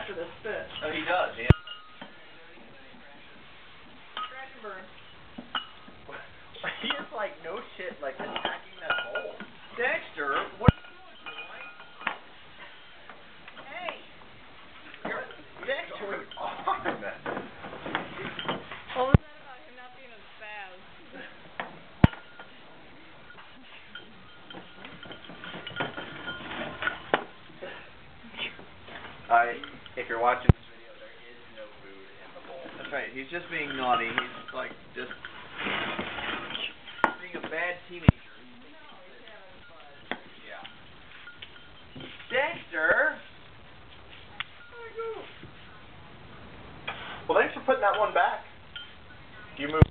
after this fish. Oh, he does, yeah. Crash and burn. He is like, no shit, like attacking that bowl. Dexter, what are you doing, boy? Hey! Dexter! Going on? What was that about him not being a spaz? If you're watching this video, there is no food in the bowl. That's right, he's just being naughty. He's like, just being a bad teenager. Yeah. Dexter! Well, thanks for putting that one back. You moved.